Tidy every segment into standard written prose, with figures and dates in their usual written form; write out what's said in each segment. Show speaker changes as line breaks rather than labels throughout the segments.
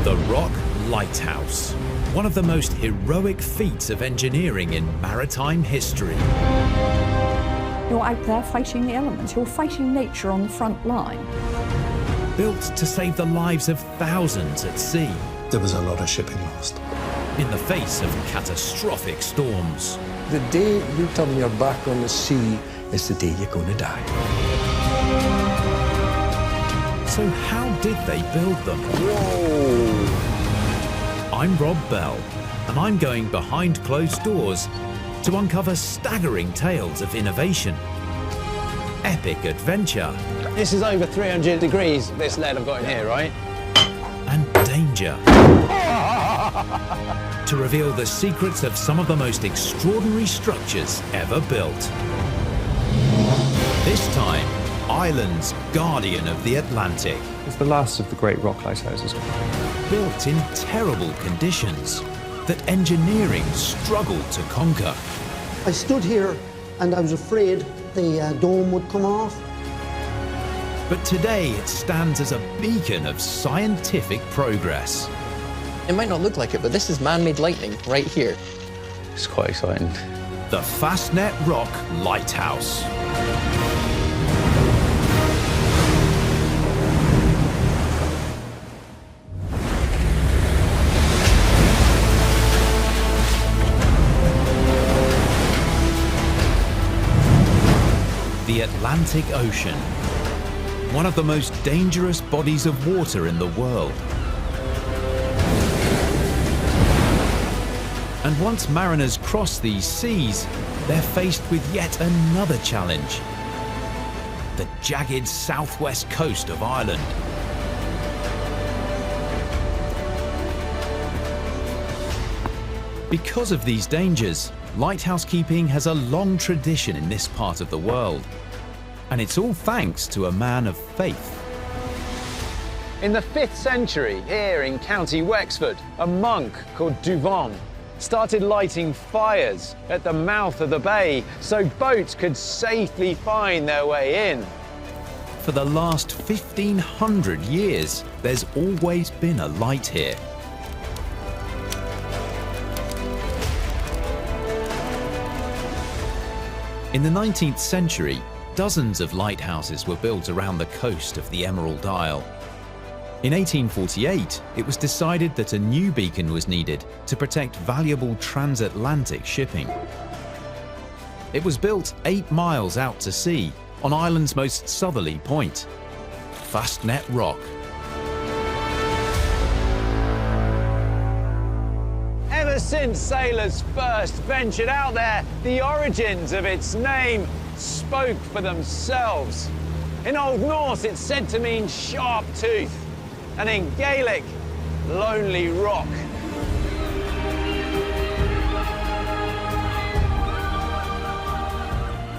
The Rock Lighthouse, one of the most heroic feats of engineering in maritime history.
You're out there fighting the elements, you're fighting nature on the front line.
Built to save the lives of thousands at sea.
There was a lot of shipping lost.
In the face of catastrophic storms.
The day you turn your back on the sea is the day you're going to die.
So how did they build them?
Whoa!
I'm Rob Bell, and I'm going behind closed doors to uncover staggering tales of innovation, epic adventure.
This is over 300 degrees, this lead I've got in here, right?
And danger. To reveal the secrets of some of the most extraordinary structures ever built. This time, Ireland's guardian of the Atlantic.
It's the last of the great rock lighthouses.
Built in terrible conditions that engineering struggled to conquer.
I stood here and I was afraid the dome would come off.
But today it stands as a beacon of scientific progress.
It might not look like it, but this is man-made lightning right here.
It's quite exciting.
The Fastnet Rock Lighthouse. The Atlantic Ocean, one of the most dangerous bodies of water in the world. And once mariners cross these seas, they're faced with yet another challenge: the jagged southwest coast of Ireland. Because of these dangers, lighthouse keeping has a long tradition in this part of the world. And it's all thanks to a man of faith.
In the 5th century, here in County Wexford, a monk called Duvan started lighting fires at the mouth of the bay so boats could safely find their way in.
For the last 1,500 years, there's always been a light here. In the 19th century, dozens of lighthouses were built around the coast of the Emerald Isle. In 1848, it was decided that a new beacon was needed to protect valuable transatlantic shipping. It was built 8 miles out to sea, on Ireland's most southerly point, Fastnet Rock.
Ever since sailors first ventured out there, the origins of its name spoke for themselves. In Old Norse, it's said to mean sharp tooth, and in Gaelic, lonely rock.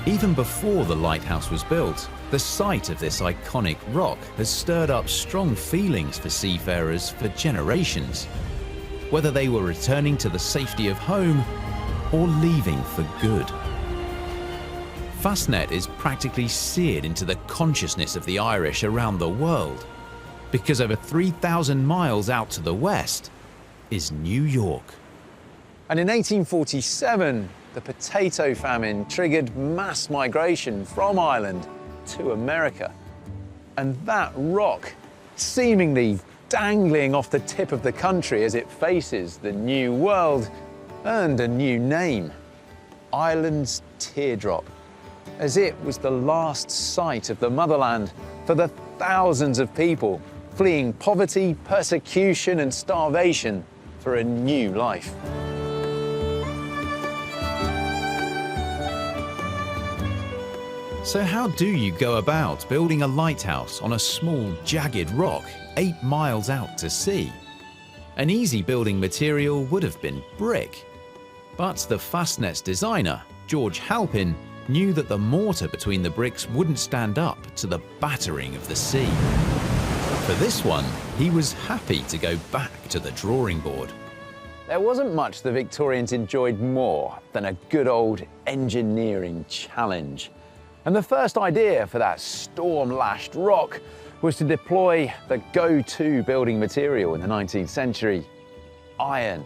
Even before the lighthouse was built, the sight of this iconic rock has stirred up strong feelings for seafarers for generations, whether they were returning to the safety of home or leaving for good. Fastnet is practically seared into the consciousness of the Irish around the world, because over 3,000 miles out to the west is New York.
And in 1847, the potato famine triggered mass migration from Ireland to America. And that rock, seemingly dangling off the tip of the country as it faces the new world, earned a new name: Ireland's Teardrop, as it was the last sight of the motherland for the thousands of people fleeing poverty, persecution and starvation for a new life.
So how do you go about building a lighthouse on a small, jagged rock 8 miles out to sea? An easy building material would have been brick. But the Fastnet's designer, George Halpin, knew that the mortar between the bricks wouldn't stand up to the battering of the sea. For this one, he was happy to go back to the drawing board.
There wasn't much the Victorians enjoyed more than a good old engineering challenge. And the first idea for that storm-lashed rock was to deploy the go-to building material in the 19th century, iron.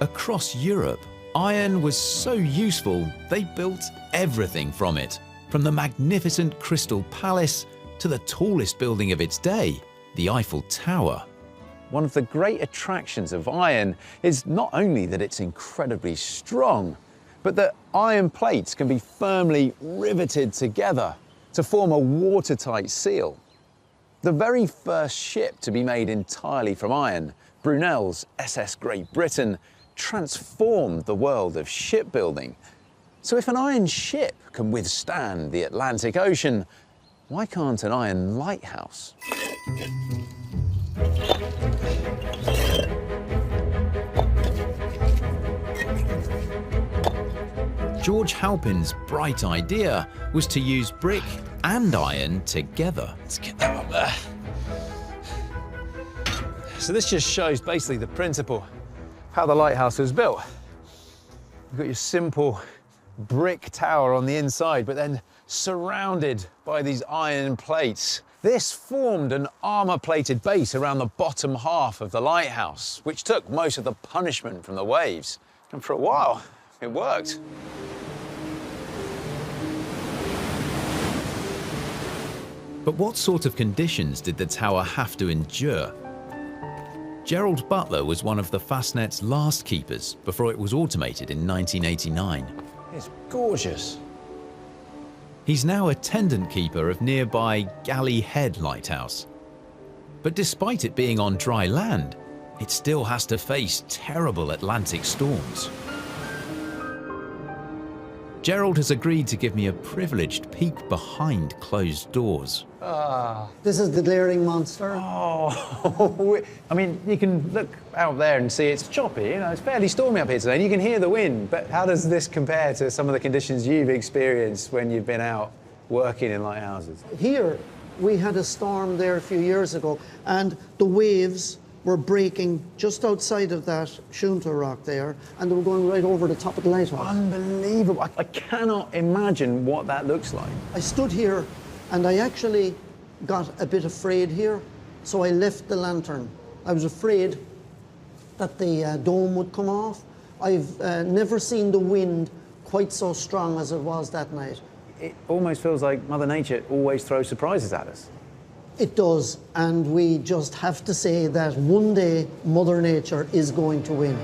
Across Europe, iron was so useful they built everything from it, from the magnificent Crystal Palace to the tallest building of its day, the Eiffel Tower.
One of the great attractions of iron is not only that it's incredibly strong, but that iron plates can be firmly riveted together to form a watertight seal. The very first ship to be made entirely from iron, Brunel's SS Great Britain, transformed the world of shipbuilding. So if an iron ship can withstand the Atlantic Ocean, why can't an iron lighthouse?
George Halpin's bright idea was to use brick and iron together.
Let's get that up there. So this just shows basically the principle of how the lighthouse was built. You've got your simple brick tower on the inside, but then surrounded by these iron plates. This formed an armour-plated base around the bottom half of the lighthouse, which took most of the punishment from the waves. And for a while, it worked.
But what sort of conditions did the tower have to endure? Gerald Butler was one of the Fastnet's last keepers before it was automated in 1989.
It's gorgeous.
He's now attendant keeper of nearby Galley Head Lighthouse. But despite it being on dry land, it still has to face terrible Atlantic storms. Gerald has agreed to give me a privileged peek behind closed doors.
This is the glaring monster.
Oh, I mean, you can look out there and see it's choppy, you know, it's fairly stormy up here today, and you can hear the wind, but how does this compare to some of the conditions you've experienced when you've been out working in lighthouses?
Here, we had a storm there a few years ago, and the waves were breaking just outside of that County Rock there, and they were going right over the top of the lighthouse.
Unbelievable. I cannot imagine what that looks like.
I stood here, and I actually got a bit afraid here, so I left the lantern. I was afraid that the dome would come off. I've never seen the wind quite so strong as it was that night.
It almost feels like Mother Nature always throws surprises at us.
It does, and we just have to say that one day Mother Nature is going to win.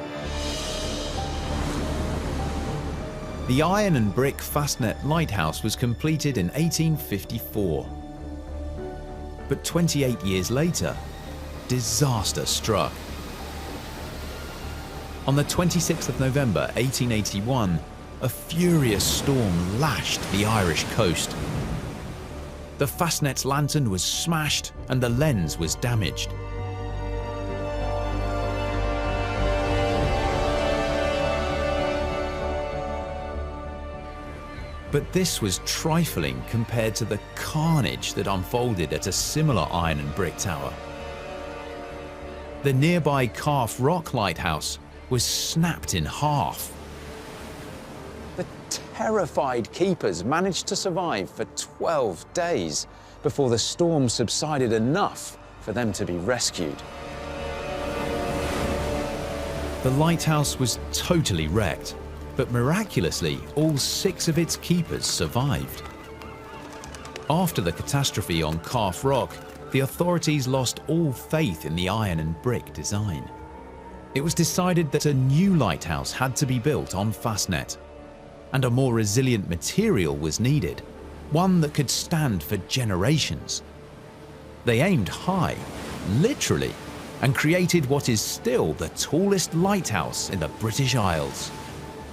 The iron and brick Fastnet Lighthouse was completed in 1854. But 28 years later, disaster struck. On the 26th of November 1881, a furious storm lashed the Irish coast. The Fastnet's lantern was smashed and the lens was damaged. But this was trifling compared to the carnage that unfolded at a similar iron and brick tower. The nearby Calf Rock Lighthouse was snapped in half.
The terrified keepers managed to survive for 12 days before the storm subsided enough for them to be rescued.
The lighthouse was totally wrecked, but miraculously, all 6 of its keepers survived. After the catastrophe on Calf Rock, the authorities lost all faith in the iron and brick design. It was decided that a new lighthouse had to be built on Fastnet, and a more resilient material was needed, one that could stand for generations. They aimed high, literally, and created what is still the tallest lighthouse in the British Isles.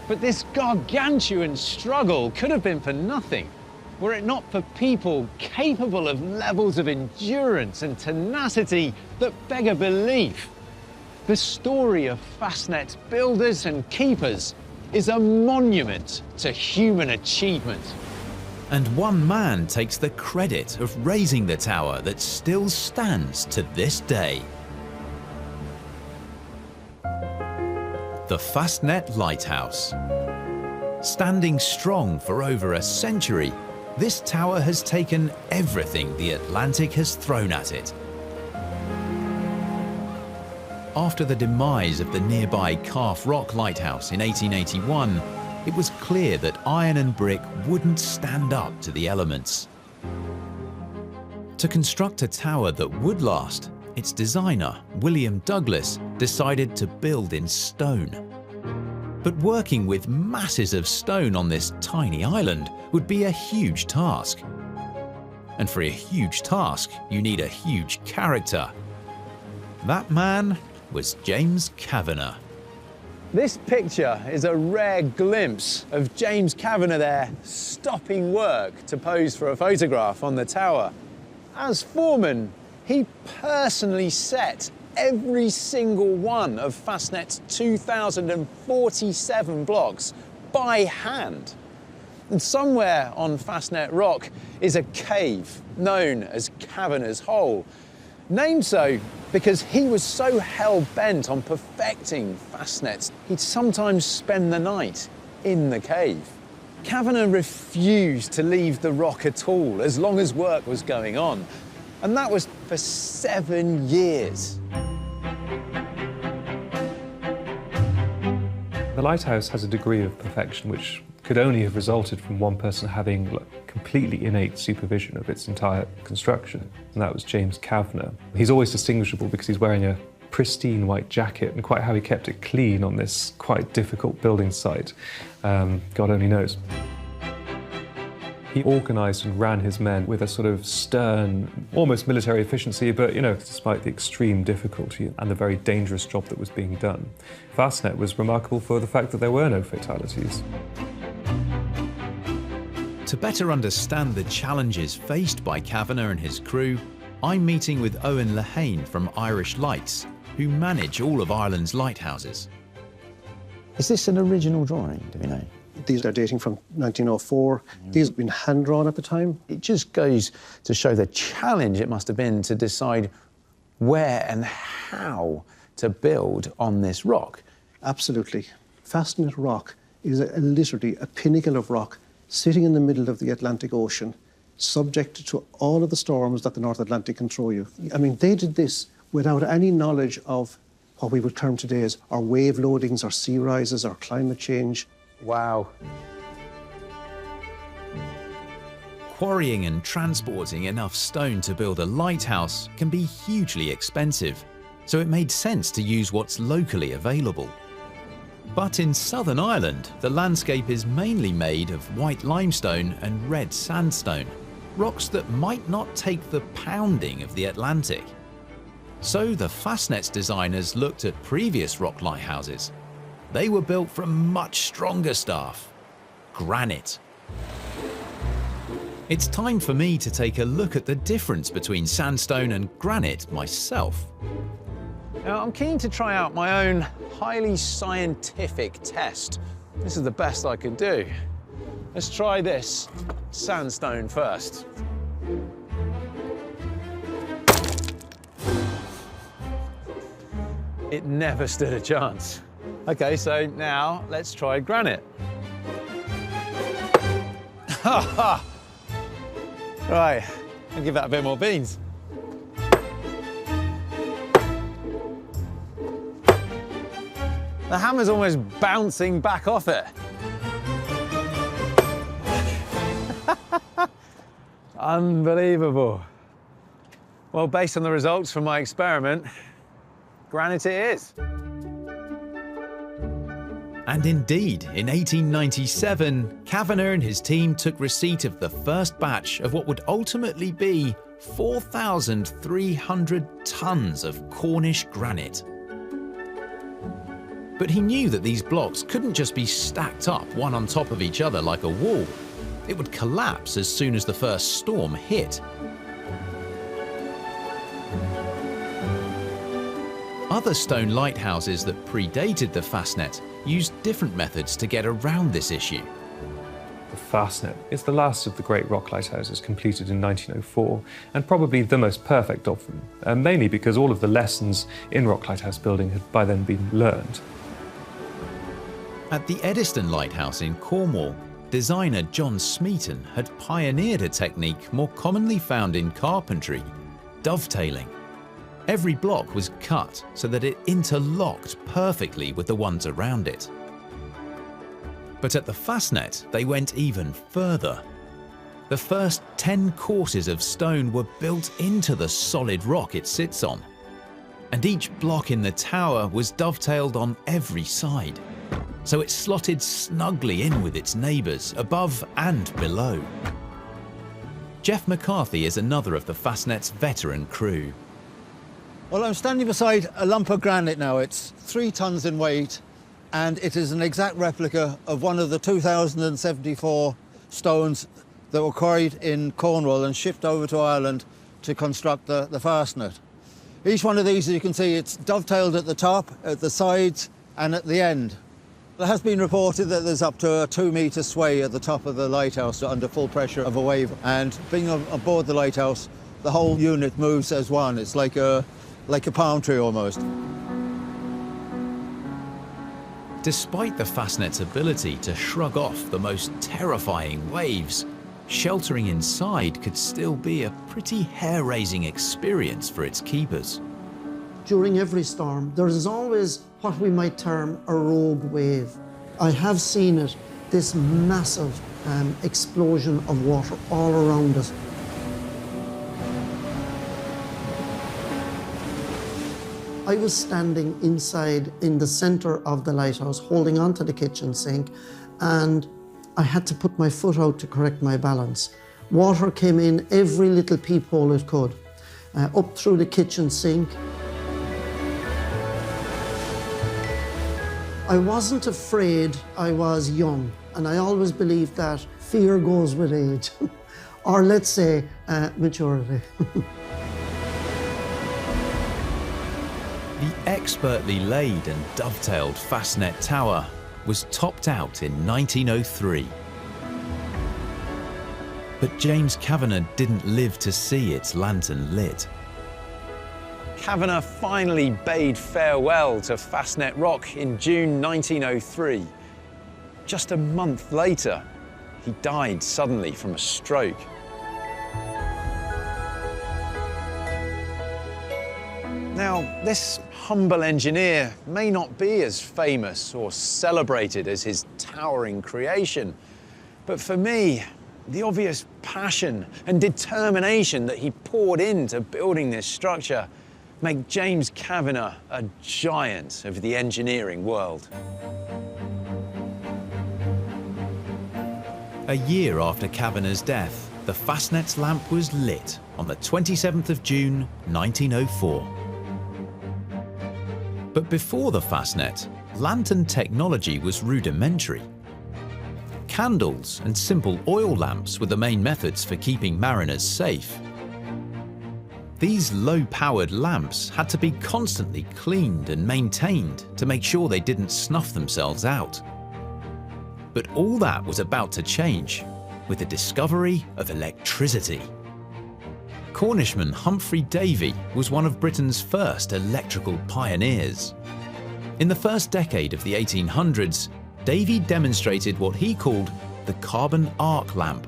But this gargantuan struggle could have been for nothing, were it not for people capable of levels of endurance and tenacity that beggar belief. The story of Fastnet builders and keepers is a monument to human achievement.
And one man takes the credit of raising the tower that still stands to this day. The Fastnet Lighthouse. Standing strong for over a century, this tower has taken everything the Atlantic has thrown at it. After the demise of the nearby Calf Rock Lighthouse in 1881, it was clear that iron and brick wouldn't stand up to the elements. To construct a tower that would last, its designer, William Douglas, decided to build in stone. But working with masses of stone on this tiny island would be a huge task. And for a huge task, you need a huge character. That man was James Kavanagh.
This picture is a rare glimpse of James Kavanagh there, stopping work to pose for a photograph on the tower. As foreman, he personally set every single one of Fastnet's 2,047 blocks by hand. And somewhere on Fastnet Rock is a cave known as Kavanagh's Hole, named so because he was so hell-bent on perfecting Fastnets, he'd sometimes spend the night in the cave. Kavanagh refused to leave the rock at all as long as work was going on, and that was for 7 years.
The lighthouse has a degree of perfection which could only have resulted from one person having completely innate supervision of its entire construction, and that was James Kavanagh. He's always distinguishable because he's wearing a pristine white jacket, and quite how he kept it clean on this quite difficult building site, God only knows. He organised and ran his men with a sort of stern, almost military efficiency, but, you know, despite the extreme difficulty and the very dangerous job that was being done. Fastnet was remarkable for the fact that there were no fatalities.
To better understand the challenges faced by Kavanagh and his crew, I'm meeting with Owen Lehane from Irish Lights, who manage all of Ireland's lighthouses.
Is this an original drawing, do we know?
These are dating from 1904. These have been hand-drawn at the time.
It just goes to show the challenge it must have been to decide where and how to build on this rock.
Absolutely. Fastnet Rock is literally a pinnacle of rock sitting in the middle of the Atlantic Ocean, subject to all of the storms that the North Atlantic can throw you. I mean, they did this without any knowledge of what we would term today as our wave loadings, our sea rises, our climate change.
Wow.
Quarrying and transporting enough stone to build a lighthouse can be hugely expensive, so it made sense to use what's locally available. But in southern Ireland, the landscape is mainly made of white limestone and red sandstone, rocks that might not take the pounding of the Atlantic. So the Fastnet's designers looked at previous rock lighthouses. They were built from much stronger stuff, granite. It's time for me to take a look at the difference between sandstone and granite myself.
Now, I'm keen to try out my own highly scientific test. This is the best I could do. Let's try this sandstone first. It never stood a chance. Okay, so now let's try granite. Ha ha! Right, I'll give that a bit more beans. The hammer's almost bouncing back off it. Unbelievable. Well, based on the results from my experiment, granite it is.
And indeed, in 1897, Kavanagh and his team took receipt of the first batch of what would ultimately be 4,300 tons of Cornish granite. But he knew that these blocks couldn't just be stacked up one on top of each other like a wall. It would collapse as soon as the first storm hit. Other stone lighthouses that predated the Fastnet used different methods to get around this issue.
The Fastnet is the last of the great rock lighthouses completed in 1904, and probably the most perfect of them, mainly because all of the lessons in rock lighthouse building had by then been learned.
At the Eddystone Lighthouse in Cornwall, designer John Smeaton had pioneered a technique more commonly found in carpentry, dovetailing. Every block was cut so that it interlocked perfectly with the ones around it. But at the Fastnet, they went even further. The first 10 courses of stone were built into the solid rock it sits on, and each block in the tower was dovetailed on every side, so it slotted snugly in with its neighbours above and below. Jeff McCarthy is another of the Fastnet's veteran crew.
Well, I'm standing beside a lump of granite now. It's 3 tons in weight, and it is an exact replica of one of the 2,074 stones that were quarried in Cornwall and shipped over to Ireland to construct the Fastnet. Each one of these, as you can see, it's dovetailed at the top, at the sides and at the end. It has been reported that there's up to a 2-metre sway at the top of the lighthouse under full pressure of a wave, and being aboard the lighthouse, the whole unit moves as one. It's like a palm tree almost.
Despite the Fastnet's ability to shrug off the most terrifying waves, sheltering inside could still be a pretty hair-raising experience for its keepers.
During every storm, there is always what we might term a rogue wave. I have seen it, this massive explosion of water all around us. I was standing inside in the centre of the lighthouse, holding onto the kitchen sink, and I had to put my foot out to correct my balance. Water came in every little peephole it could, up through the kitchen sink. I wasn't afraid, I was young, and I always believed that fear goes with age, or let's say maturity.
The expertly laid and dovetailed Fastnet Tower was topped out in 1903. But James Kavanagh didn't live to see its lantern lit.
Kavanagh finally bade farewell to Fastnet Rock in June 1903. Just a month later, he died suddenly from a stroke. Now, this humble engineer may not be as famous or celebrated as his towering creation, but for me, the obvious passion and determination that he poured into building this structure make James Kavanagh a giant of the engineering world.
A year after Kavanagh's death, the Fastnet's lamp was lit on the 27th of June, 1904. But before the Fastnet, lantern technology was rudimentary. Candles and simple oil lamps were the main methods for keeping mariners safe. These low-powered lamps had to be constantly cleaned and maintained to make sure they didn't snuff themselves out. But all that was about to change with the discovery of electricity. Cornishman Humphrey Davy was one of Britain's first electrical pioneers. In the first decade of the 1800s, Davy demonstrated what he called the carbon arc lamp,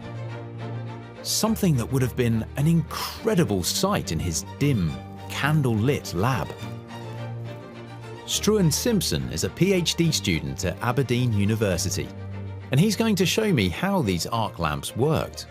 something that would have been an incredible sight in his dim, candle-lit lab. Struan Simpson is a PhD student at Aberdeen University, and he's going to show me how these arc lamps worked.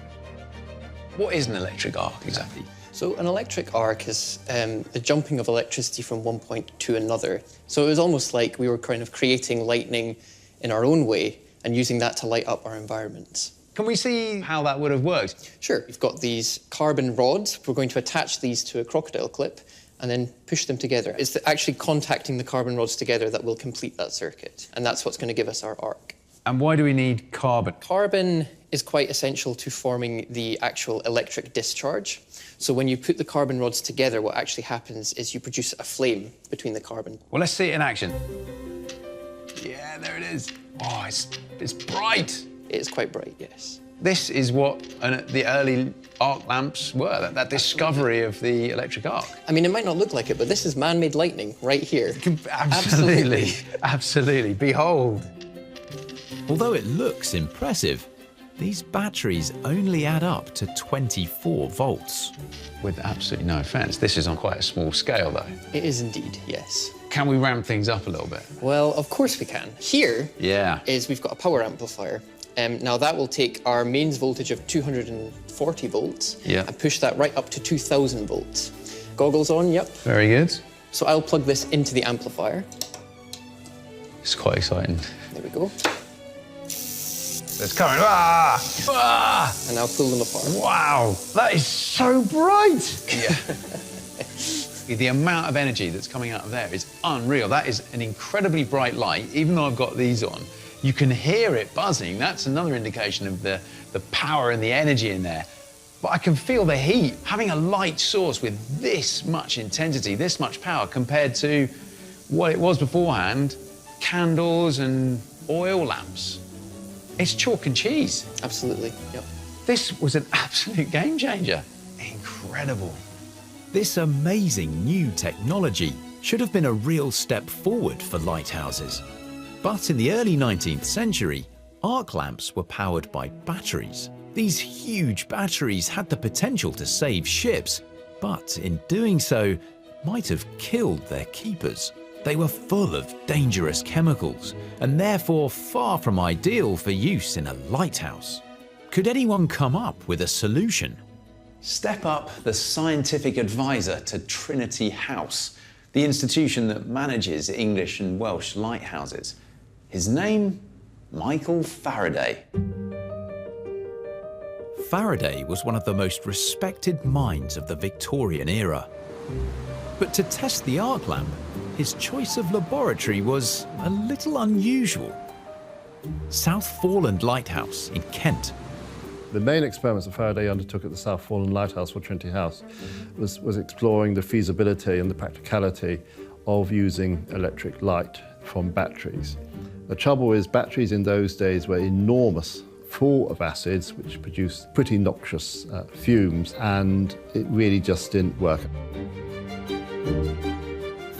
What is an electric arc exactly?
So an electric arc is the jumping of electricity from one point to another. So it was almost like we were kind of creating lightning in our own way and using that to light up our environments.
Can we see how that would have worked?
Sure. We've got these carbon rods. We're going to attach these to a crocodile clip and then push them together. It's actually contacting the carbon rods together that will complete that circuit, and that's what's going to give us our arc.
And why do we need carbon?
Carbon is quite essential to forming the actual electric discharge. So when you put the carbon rods together, what actually happens is you produce a flame between the carbon.
Well, let's see it in action. Yeah, there it is. Oh, it's bright.
It is quite bright, yes.
This is what the early arc lamps were, that discovery of the electric arc.
I mean, it might not look like it, but this is man-made lightning right here.
Absolutely, absolutely. Behold.
Although it looks impressive, these batteries only add up to 24 volts.
With absolutely no offence, this is on quite a small scale, though.
It is indeed, yes.
Can we ramp things up a little bit?
Well, of course we can. Here
Yeah.
is we've got a power amplifier. Now that will take our mains voltage of 240 volts
Yeah.
and push that right up to 2000 volts. Goggles on, yep.
Very good.
So I'll plug this into the amplifier.
It's quite exciting.
There we go.
There's current. Ah! Ah!
And I'll pull them apart.
Wow, that is so bright. Yeah. The amount of energy that's coming out of there is unreal. That is an incredibly bright light. Even though I've got these on, you can hear it buzzing. That's another indication of the power and the energy in there. But I can feel the heat. Having a light source with this much intensity, this much power, compared to what it was beforehand, candles and oil lamps. It's chalk and cheese.
Absolutely, yep.
This was an absolute game changer. Incredible.
This amazing new technology should have been a real step forward for lighthouses. But in the early 19th century, arc lamps were powered by batteries. These huge batteries had the potential to save ships, but in doing so, might have killed their keepers. They were full of dangerous chemicals and therefore far from ideal for use in a lighthouse. Could anyone come up with a solution?
Step up the scientific advisor to Trinity House, the institution that manages English and Welsh lighthouses. His name, Michael Faraday.
Faraday was one of the most respected minds of the Victorian era. But to test the arc lamp, his choice of laboratory was a little unusual. South Foreland Lighthouse in Kent.
The main experiments that Faraday undertook at the South Foreland Lighthouse for Trinity House was exploring the feasibility and the practicality of using electric light from batteries. The trouble is, batteries in those days were enormous, full of acids, which produced pretty noxious fumes, and it really just didn't work.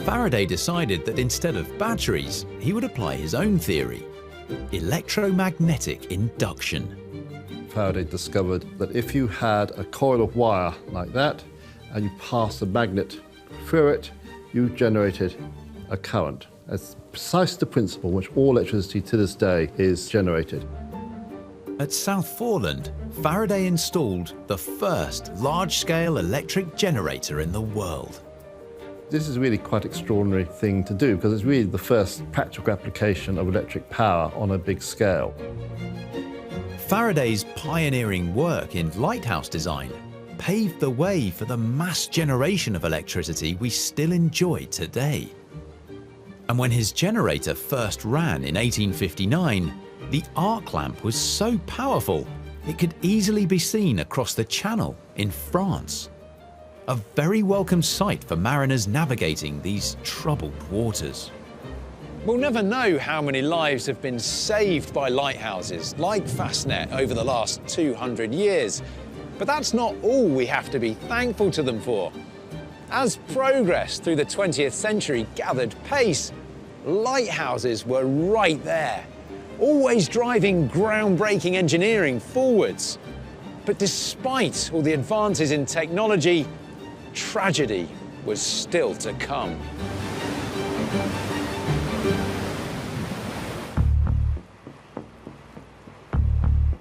Faraday decided that instead of batteries, he would apply his own theory, electromagnetic induction.
Faraday discovered that if you had a coil of wire like that, and you passed a magnet through it, you generated a current. That's precisely the principle in which all electricity to this day is generated.
At South Foreland, Faraday installed the first large-scale electric generator in the world.
This is really quite an extraordinary thing to do because it's really the first practical application of electric power on a big scale.
Faraday's pioneering work in lighthouse design paved the way for the mass generation of electricity we still enjoy today. And when his generator first ran in 1859, the arc lamp was so powerful it could easily be seen across the Channel in France. A very welcome sight for mariners navigating these troubled waters.
We'll never know how many lives have been saved by lighthouses like Fastnet over the last 200 years. But that's not all we have to be thankful to them for. As progress through the 20th century gathered pace, lighthouses were right there, always driving groundbreaking engineering forwards. But despite all the advances in technology, tragedy was still to come.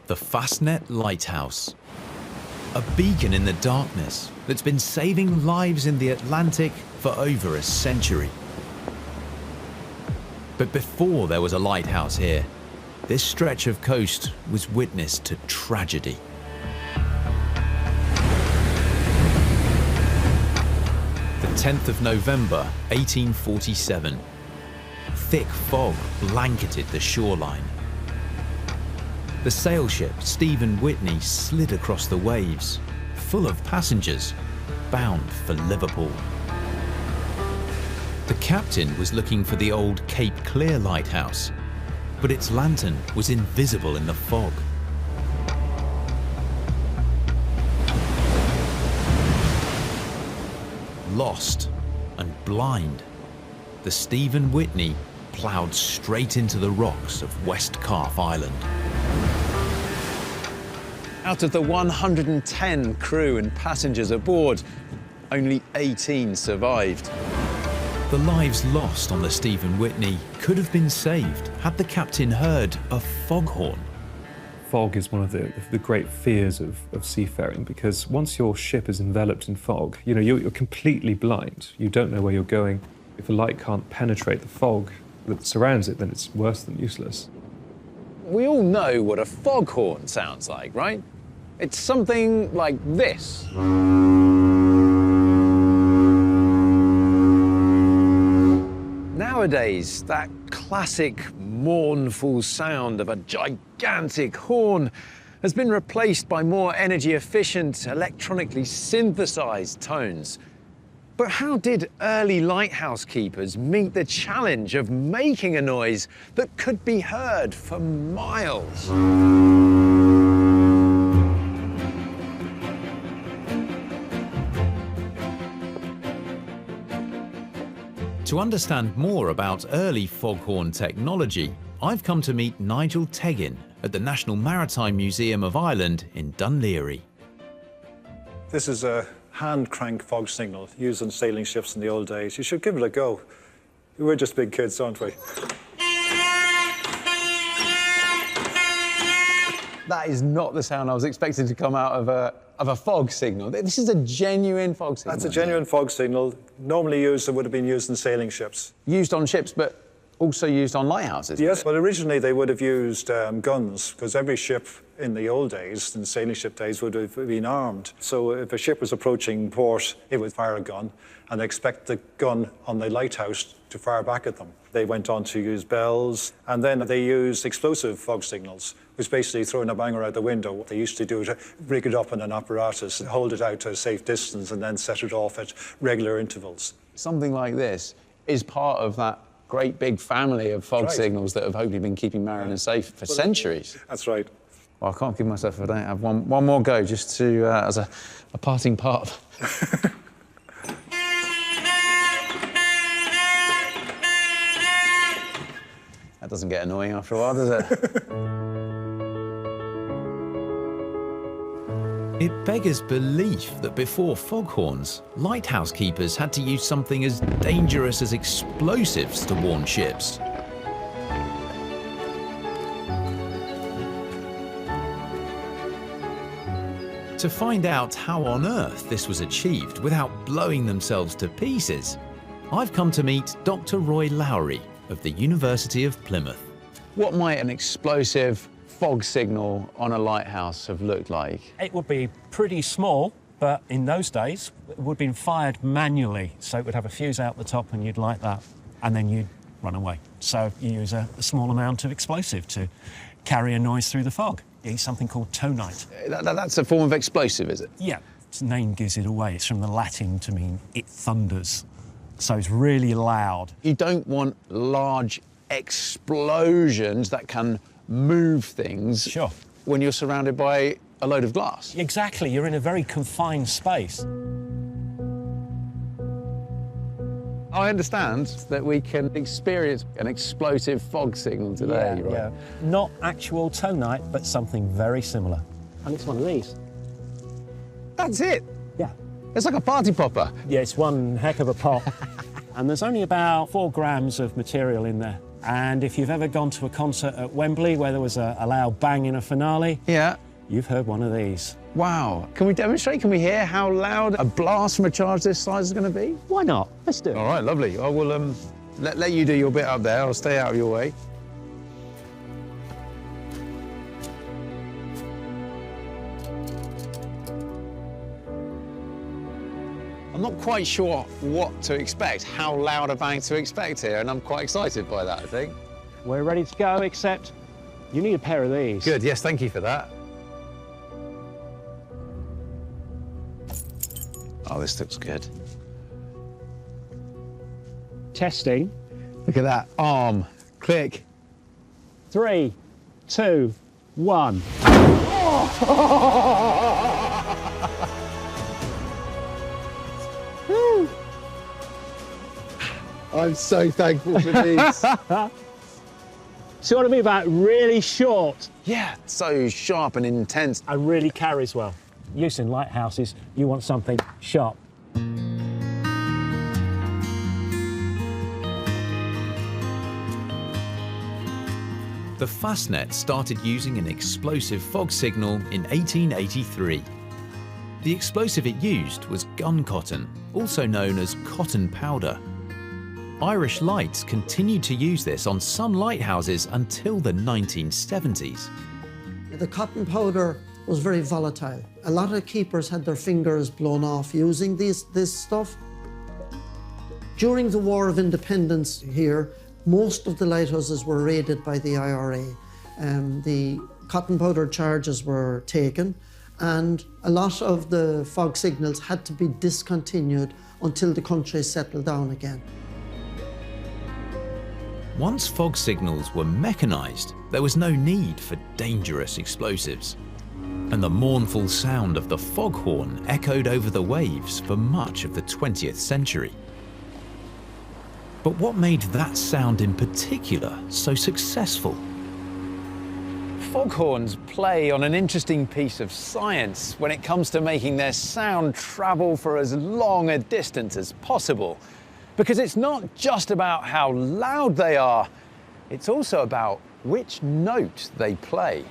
The Fastnet Lighthouse. A beacon in the darkness that's been saving lives in the Atlantic for over a century. But before there was a lighthouse here, this stretch of coast was witness to tragedy. The 10th of November, 1847. Thick fog blanketed the shoreline. The sail ship Stephen Whitney slid across the waves, full of passengers, bound for Liverpool. The captain was looking for the old Cape Clear lighthouse, but its lantern was invisible in the fog. Lost and blind, the Stephen Whitney ploughed straight into the rocks of West Calf Island.
Out of the 110 crew and passengers aboard, only 18 survived.
The lives lost on the Stephen Whitney could have been saved had the captain heard a foghorn.
Fog is one of the great fears of seafaring, because once your ship is enveloped in fog, you're completely blind. You don't know where you're going. If a light can't penetrate the fog that surrounds it, then it's worse than useless.
We all know what a foghorn sounds like, right? It's something like this. Nowadays, that classic mournful sound of a gigantic horn has been replaced by more energy-efficient, electronically synthesized tones. But how did early lighthouse keepers meet the challenge of making a noise that could be heard for miles?
To understand more about early foghorn technology, I've come to meet Nigel Teggin at the National Maritime Museum of Ireland in Dún Laoghaire.
This is a hand crank fog signal used on sailing ships in the old days. You should give it a go. We're just big kids, aren't we?
That is not the sound I was expecting to come out of a fog signal. This is a genuine fog signal.
That's a genuine fog signal. Normally used, it would have been used in sailing ships.
Used on ships, but also used on lighthouses?
Yes, but originally they would have used guns, because every ship in the old days, in the sailing ship days, would have been armed. So if a ship was approaching port, it would fire a gun, and expect the gun on the lighthouse to fire back at them. They went on to use bells, and then they used explosive fog signals, which basically throwing a banger out the window. What they used to do is rig it up in an apparatus and hold it out to a safe distance and then set it off at regular intervals.
Something like this is part of that great big family of fog signals that have hopefully been keeping mariners safe for centuries.
That's right.
Well, I can't give myself if I don't have one more go, just to as a parting part. That doesn't get annoying after a while, does it?
It beggars belief that before foghorns, lighthouse keepers had to use something as dangerous as explosives to warn ships. To find out how on earth this was achieved without blowing themselves to pieces, I've come to meet Dr. Roy Lowry of the University of Plymouth.
What might an explosive fog signal on a lighthouse have looked like?
It would be pretty small, but in those days, it would have been fired manually. So it would have a fuse out the top and you'd light that, and then you'd run away. So you use a small amount of explosive to carry a noise through the fog. You use something called tonite.
That's a form of explosive, is it?
Yeah, its name gives it away. It's from the Latin to mean it thunders. So it's really loud.
You don't want large explosions that can move things.
Sure.
When you're surrounded by a load of glass.
Exactly, you're in a very confined space.
I understand that we can experience an explosive fog signal today, right?
Yeah. Not actual tonite, but something very similar. And it's one of these.
That's it?
Yeah.
It's like a party popper.
Yeah, it's one heck of a pop. And there's only about 4 grams of material in there. And if you've ever gone to a concert at Wembley where there was a loud bang in a finale,
yeah,
you've heard one of these.
Wow. Can we demonstrate? Can we hear how loud a blast from a charge this size is going to be?
Why not? Let's do it.
All right, lovely. I will let you do your bit up there. I'll stay out of your way. I'm not quite sure what to expect, how loud a bang to expect here, and I'm quite excited by that, I think.
We're ready to go, except you need a pair of these.
Good, yes, thank you for that. Oh, this looks good.
Testing.
Look at that, arm, click.
3, 2, 1.
I'm so thankful for these.
So you want to be about really short.
Yeah, so sharp and intense.
And really carries well. Use in lighthouses, you want something sharp.
The Fastnet started using an explosive fog signal in 1883. The explosive it used was gun cotton, also known as cotton powder. Irish Lights continued to use this on some lighthouses until the 1970s.
The cotton powder was very volatile. A lot of keepers had their fingers blown off using this stuff. During the War of Independence here, most of the lighthouses were raided by the IRA. The cotton powder charges were taken, and a lot of the fog signals had to be discontinued until the country settled down again.
Once fog signals were mechanised, there was no need for dangerous explosives. And the mournful sound of the foghorn echoed over the waves for much of the 20th century. But what made that sound in particular so successful?
Foghorns play on an interesting piece of science when it comes to making their sound travel for as long a distance as possible. Because it's not just about how loud they are, it's also about which note they play.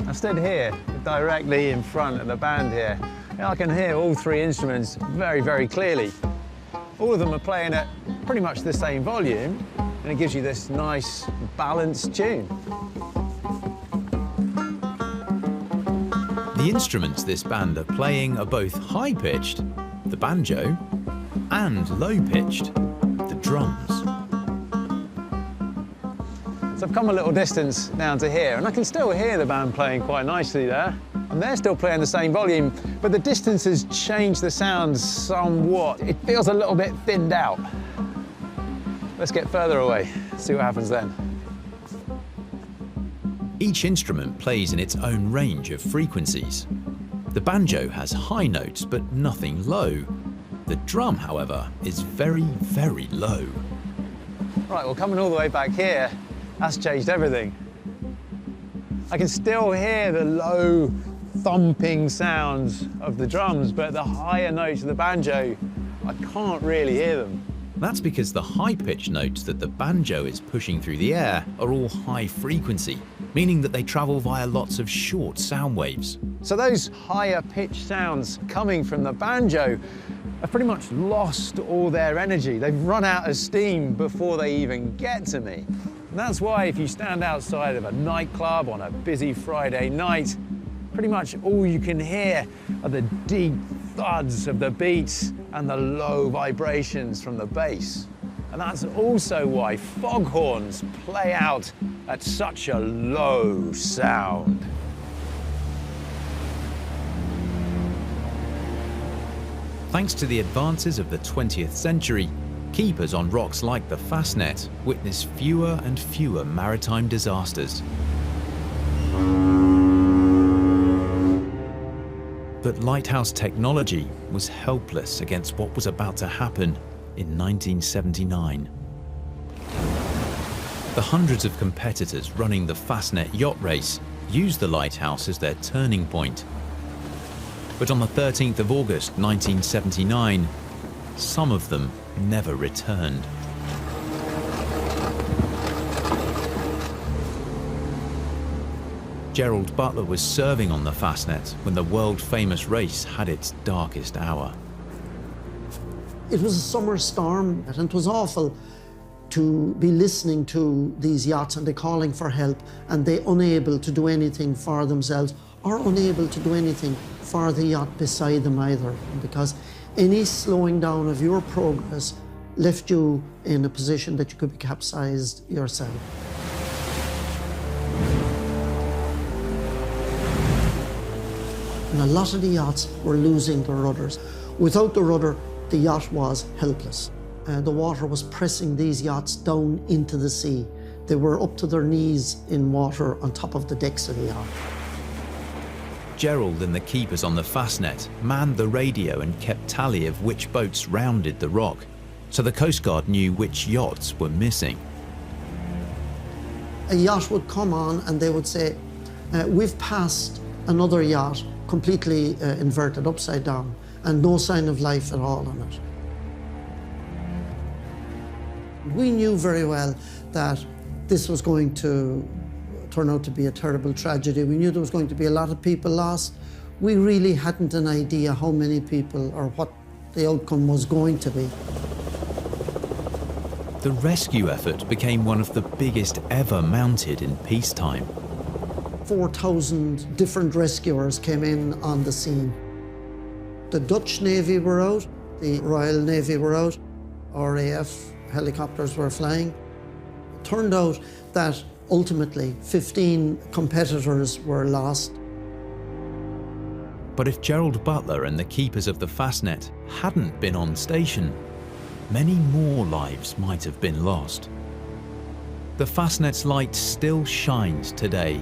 I stood here, directly in front of the band here. I can hear all three instruments very, very clearly. All of them are playing at pretty much the same volume, and it gives you this nice, balanced tune.
The instruments this band are playing are both high-pitched, the banjo, and low-pitched, the drums.
So I've come a little distance down to here, and I can still hear the band playing quite nicely there. And they're still playing the same volume, but the distance has changed the sound somewhat. It feels a little bit thinned out. Let's get further away, see what happens then.
Each instrument plays in its own range of frequencies. The banjo has high notes, but nothing low. The drum, however, is very, very low.
Right, well, coming all the way back here, that's changed everything. I can still hear the low, thumping sounds of the drums, but the higher notes of the banjo, I can't really hear them.
That's because the high-pitched notes that the banjo is pushing through the air are all high frequency, meaning that they travel via lots of short sound waves.
So those higher pitched sounds coming from the banjo have pretty much lost all their energy. They've run out of steam before they even get to me. And that's why if you stand outside of a nightclub on a busy Friday night, pretty much all you can hear are the deep thuds of the beats and the low vibrations from the bass. And that's also why foghorns play out at such a low sound.
Thanks to the advances of the 20th century, keepers on rocks like the Fastnet witness fewer and fewer maritime disasters. But lighthouse technology was helpless against what was about to happen in 1979. The hundreds of competitors running the Fastnet yacht race used the lighthouse as their turning point. But on the 13th of August 1979, some of them never returned. Gerald Butler was serving on the Fastnet when the world-famous race had its darkest hour.
It was a summer storm, and it was awful to be listening to these yachts and they calling for help, and they unable to do anything for themselves or unable to do anything for the yacht beside them either, because any slowing down of your progress left you in a position that you could be capsized yourself. And a lot of the yachts were losing their rudders. Without the rudder, the yacht was helpless. the water was pressing these yachts down into the sea. They were up to their knees in water on top of the decks of the yacht.
Gerald and the keepers on the Fastnet manned the radio and kept tally of which boats rounded the rock, so the Coast Guard knew which yachts were missing.
A yacht would come on and they would say, we've passed another yacht completely inverted upside down and no sign of life at all on it. We knew very well that this was going to turn out to be a terrible tragedy. We knew there was going to be a lot of people lost. We really hadn't an idea how many people or what the outcome was going to be.
The rescue effort became one of the biggest ever mounted in peacetime.
4,000 different rescuers came in on the scene. The Dutch Navy were out, the Royal Navy were out, RAF helicopters were flying. It turned out that ultimately 15 competitors were lost.
But if Gerald Butler and the keepers of the Fastnet hadn't been on station, many more lives might have been lost. The Fastnet's light still shines today,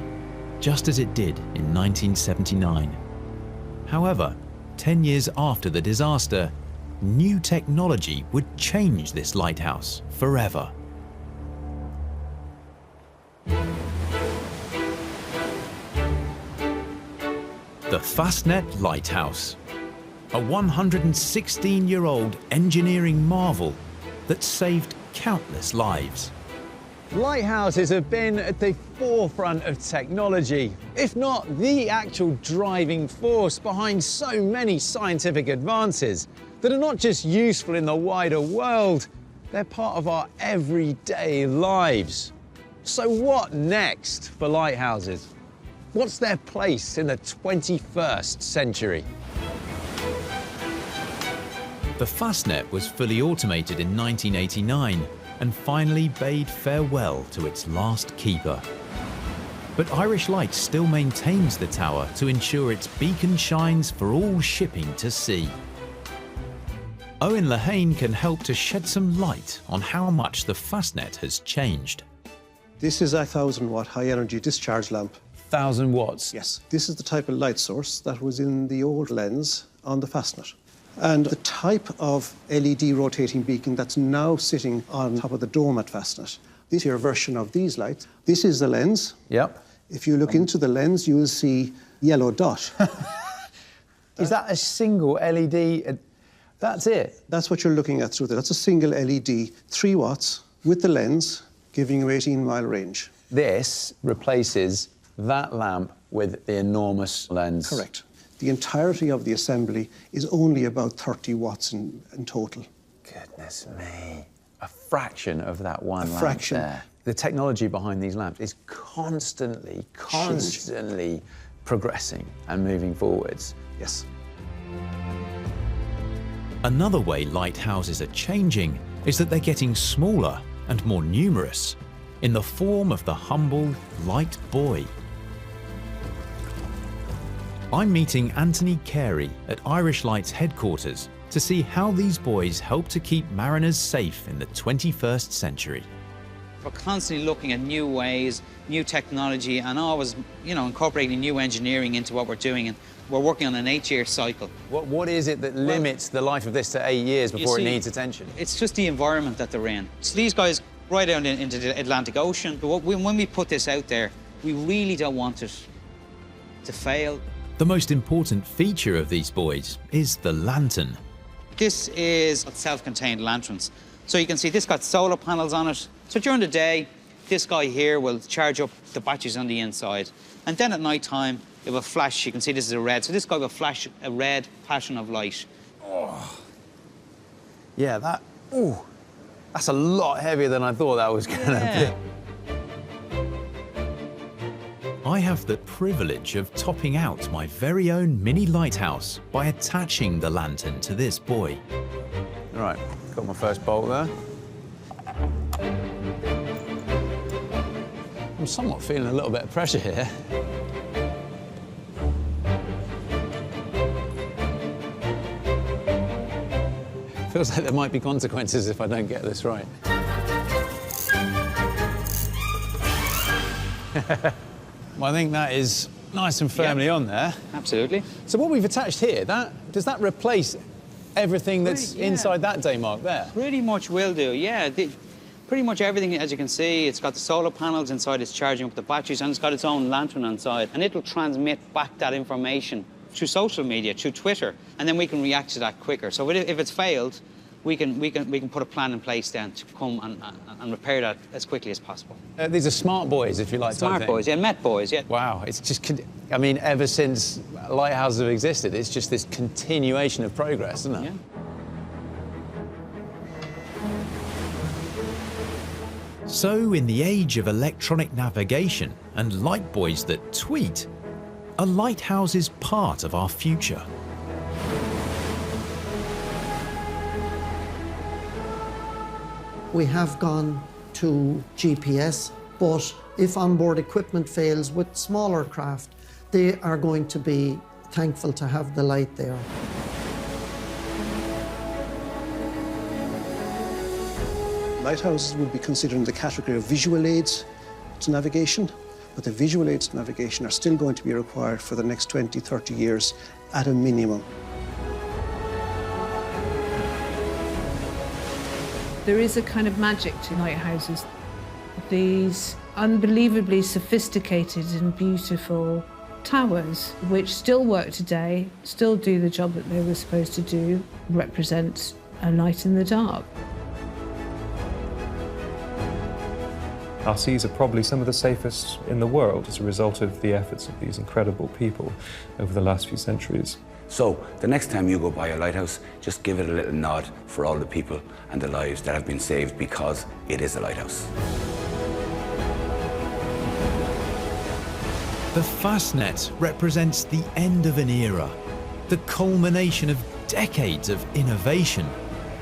just as it did in 1979. However, 10 years after the disaster, new technology would change this lighthouse forever. The Fastnet Lighthouse, a 116-year-old engineering marvel that saved countless lives.
Lighthouses have been at the forefront of technology, if not the actual driving force behind so many scientific advances that are not just useful in the wider world, they're part of our everyday lives. So what next for lighthouses? What's their place in the 21st century?
The Fastnet was fully automated in 1989 and finally bade farewell to its last keeper. But Irish Light still maintains the tower to ensure its beacon shines for all shipping to sea. Owen Lehane can help to shed some light on how much the Fastnet has changed.
This is a 1,000-watt high-energy discharge lamp.
1,000 watts?
Yes. This is the type of light source that was in the old lens on the Fastnet. And the type of LED rotating beacon that's now sitting on top of the dome at Fastnet. This is your version of these lights. This is the lens.
Yep.
If you look into the lens, you will see yellow dot.
Is that a single LED? That's it?
That's what you're looking at through there. That's a single LED, 3 watts, with the lens, giving you 18-mile range.
This replaces that lamp with the enormous lens.
Correct. The entirety of the assembly is only about 30 watts in total.
Goodness me. A fraction of that one lamp
fraction.
There. The technology behind these lamps is constantly progressing and moving forwards.
Yes.
Another way lighthouses are changing is that they're getting smaller and more numerous, in the form of the humble light buoy. I'm meeting Anthony Carey at Irish Light's headquarters to see how these buoys help to keep mariners safe in the 21st century.
We're constantly looking at new ways, new technology, and always, incorporating new engineering into what we're doing. And we're working on an 8-year cycle.
What is it that limits the life of this to 8 years before it needs attention?
It's just the environment that they're in. So these guys right out into the Atlantic Ocean. But when we put this out there, we really don't want it to fail.
The most important feature of these buoys is the lantern.
This is self-contained lanterns. So you can see this got solar panels on it. So during the day, this guy here will charge up the batteries on the inside. And then at night time, it will flash. You can see this is a red. So this guy will flash a red passion of light.
Oh. Yeah, that's a lot heavier than I thought that was gonna be.
I have the privilege of topping out my very own mini lighthouse by attaching the lantern to this buoy.
Right, got my first bolt there. I'm somewhat feeling a little bit of pressure here. Feels like there might be consequences if I don't get this right. Well, I think that is nice and firmly on there.
Absolutely.
So what we've attached here, does that replace everything that's inside that day mark there?
Pretty much will do, yeah. Pretty much everything, as you can see, it's got the solar panels inside, it's charging up the batteries, and it's got its own lantern inside, and it'll transmit back that information through social media, through Twitter, and then we can react to that quicker. So if it's failed, we can put a plan in place then to come and repair that as quickly as possible.
These are smart boys, if you like.
Smart boys, yeah, Met boys, yeah.
Wow, it's just, I mean, ever since lighthouses have existed, it's just this continuation of progress, isn't it?
Yeah.
So, in the age of electronic navigation and light buoys that tweet, a lighthouse is part of our future.
We have gone to GPS, but if onboard equipment fails with smaller craft, they are going to be thankful to have the light there.
Lighthouses would be considered in the category of visual aids to navigation, but the visual aids to navigation are still going to be required for the next 20, 30 years at a minimum.
There is a kind of magic to lighthouses. These unbelievably sophisticated and beautiful towers, which still work today, still do the job that they were supposed to do, represent a light in the dark.
Our seas are probably some of the safest in the world as a result of the efforts of these incredible people over the last few centuries.
So, the next time you go by a lighthouse, just give it a little nod for all the people and the lives that have been saved because it is a lighthouse.
The Fastnet represents the end of an era, the culmination of decades of innovation,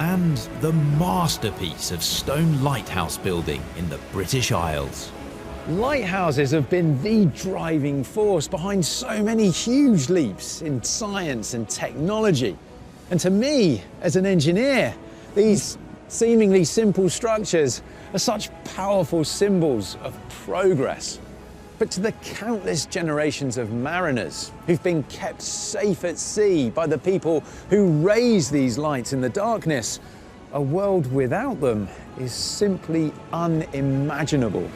and the masterpiece of stone lighthouse building in the British Isles.
Lighthouses have been the driving force behind so many huge leaps in science and technology. And to me, as an engineer, these seemingly simple structures are such powerful symbols of progress. But to the countless generations of mariners who've been kept safe at sea by the people who raise these lights in the darkness, a world without them is simply unimaginable.